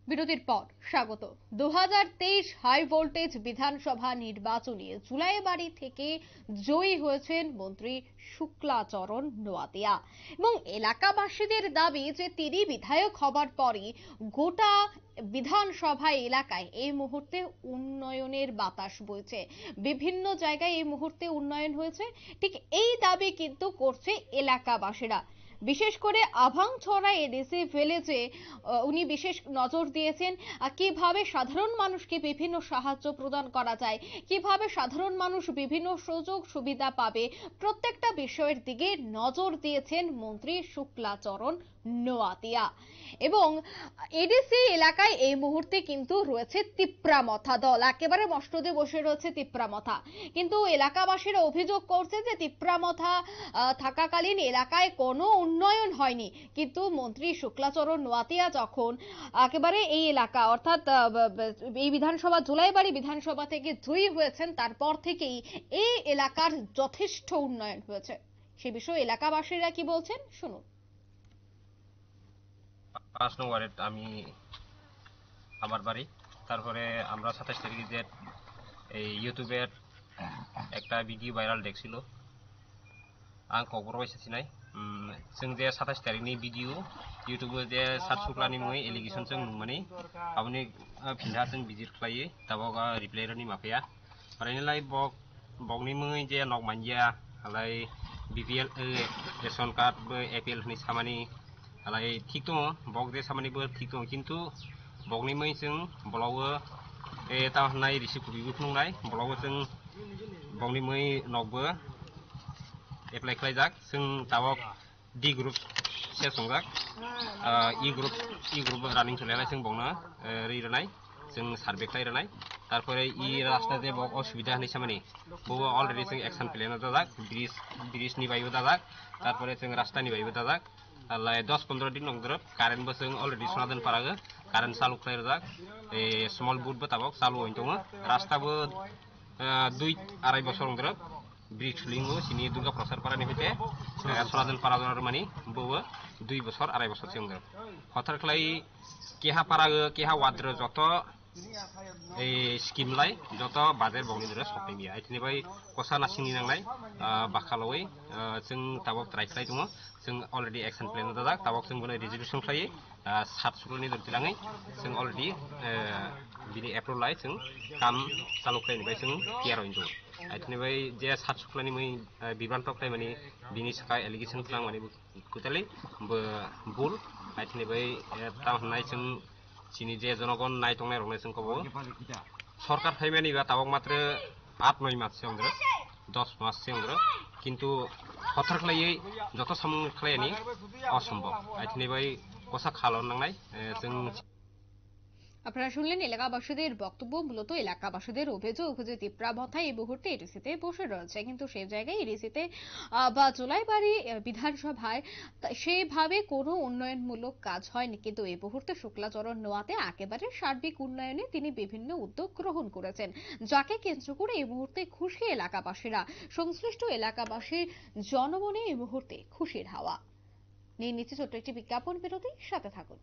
বিরতির পর স্বাগত। 2023 হাই ভোল্টেজ বিধানসভা নির্বাচনে জুলাইবাড়ি থেকে জয়ী হয়েছেন মন্ত্রী শুক্লাচরণ নোয়াতিয়া এবং এলাকাবাসীদের দাবি যে তিনি বিধায়ক হবার পরই গোটা বিধানসভা এলাকায় এই মুহূর্তে উন্নয়নের বাতাস বইছে। বিভিন্ন জায়গায় এই মুহূর্তে উন্নয়ন হয়েছে, ঠিক এই দাবি কিন্তু করছে এলাকাবাসীরা। বিশেষ করে আভাংছড়া এডিসি ভিলেজে উনি বিশেষ নজর দিয়েছেন কিভাবে সাধারণ মানুষকে বিভিন্ন সাহায্য প্রদান করা যায়, কিভাবে সাধারণ মানুষ বিভিন্ন সুযোগ সুবিধা পাবে, প্রত্যেকটা বিষয়ের দিকে নজর দিয়েছেন মন্ত্রী শুক্লাচরণ নোয়াতিয়া। এবং এডিসি এলাকায় এই মুহূর্তে কিন্তু রয়েছে তিপ্রামথা দল, একেবারে মসনদে বসে রয়েছে তিপ্রামথা। কিন্তু এলাকাবাসীরা অভিযোগ করছে যে তিপ্রামথা থাকাকালীন এলাকায় কোনো উন্নয়ন হয়নি, কিন্তু মন্ত্রী শুক্লাচরণ নোয়াতিয়া যখন একেবারে এই এলাকা অর্থাৎ এই বিধানসভা জুলাইবাড়ি বিধানসভা থেকে জয়ী হয়েছেন তারপর থেকেই এই এলাকার যথেষ্ট উন্নয়ন হয়েছে। সে বিষয়ে এলাকাবাসীরা কি বলছেন শুনুন। 5 নং ওয়ার্ডে আমি আমার বাড়ি। তারপরে আমরা 27 তারিখে যে এই ইউটিউবের একটা ভিডিও ভাইরাল দেখছিল आं खबर पाइसासै नाय जों जे 27 तारिखनि भिडिअ इउटुबाव जे सात सुक्लानि मुङै एलिगेसन जों नुमानि आबनि फिनहा जों बिजिर खालायो दाबाव रिप्लायरनि माफाया फरायनायलाय बगनि मुङै जे नक मानजिया आलाय बिपिएल रेशन कार्ड बो एपीएल नि सामानि आलाय ठीक दङ बग जे सामानिबो ठीक दङ किन्तु बगनि मुङै जों ब्लगो ए ताहनाय रिसिभ बिबो खुंनाय ब्लगो जों बगनि मुङै नकबो एप्लाइ खालायजाक जों दाबाव डि ग्रुप से संजाक इ ग्रुप रानिं खालायनाय जों बावनो रैरनाय जों सार्भे खालायनाय तारपरे इ रास्ता जे बग असुबिदा होनाय सामानि बो अलरेडि जों एक्शन प्लेन दाजाक ब्रिजनि बायबो दाजाक तारपरे जों रास्तानि बायबो दाजाक आलाय 10-15 दिन नंद्रब कारेन्टबो जों अलरेडि सना दोन पारागो कारेन्ट चालु खालायजाक ए स्मल बुथबो ताबाव चालु होइन दङ रास्ताबो 2-2.5 बोसोर नंद्रब ब्रिज लिंगो सिनी दुर्गा प्रसाद पारानि फैते सनातन पारादर मानि बो 2 बोसोर 2.5 बोसोर सिंगर हथार खलाई केहा पारागो केहा वाद्र जत ए स्किम लाई जत बाजार बगनि दरे सप्ताय बिया आइथिनि बाय कोसा नासिंनि नांनाय बाखालवै जों ताबाव ट्राइ खालाय दङ जों अलरेडि एक्शन प्लेन दाजाक ताबाव जों बने रिजोल्यूशन खालायो 7 सुक्रुनि दरतिलाङै जों अलरेडि बिनि एप्रुव लाई जों काम चालु खालायनि बाय जों केयार होइन दङ आइथिनि बाय जे 7 सुक्लानि मै बिबान टक्टाय माने बिनि साका एलिगेशन खालाम माने कुतालि बुल आइथिनि बाय ताहनाय जों सिनि जे जनगण नाय तंनाय रंनाय जों कबो सरकार फाइमानि बा ताबाव मात्र 8-9 मास से अंदर 10 मास से अंदर किन्तु हथार खालायै जत सामु खालायनि असम्भव आइथिनि बाय कोसा खालन नांनाय जों আপনারা শুনলেন এলাকাবাসীদের বক্তব্য। মূলত এলাকাবাসীদের অভিযোগ যে তিপ্রামথা এই মুহূর্তে এডিসিতে বসে রয়েছে, কিন্তু সেই জায়গায় এডিসিতে বা জুলাইবাড়ি বিধানসভায় সেইভাবে কোনো উন্নয়নমূলক কাজ হয়নি, কিন্তু এই মুহূর্তে শুক্লাচরণ নোয়াতে একেবারে সার্বিক উন্নয়নে তিনি বিভিন্ন উদ্যোগ গ্রহণ করেছেন, যাকে কেন্দ্র করে এই মুহূর্তে খুশি এলাকাবাসীরা। সংশ্লিষ্ট এলাকাবাসীর জনমনে এই মুহূর্তে খুশির হাওয়া। নিয়ে নিচ্ছে ছোট্ট একটি বিজ্ঞাপন বিরতি, সাথে থাকুন।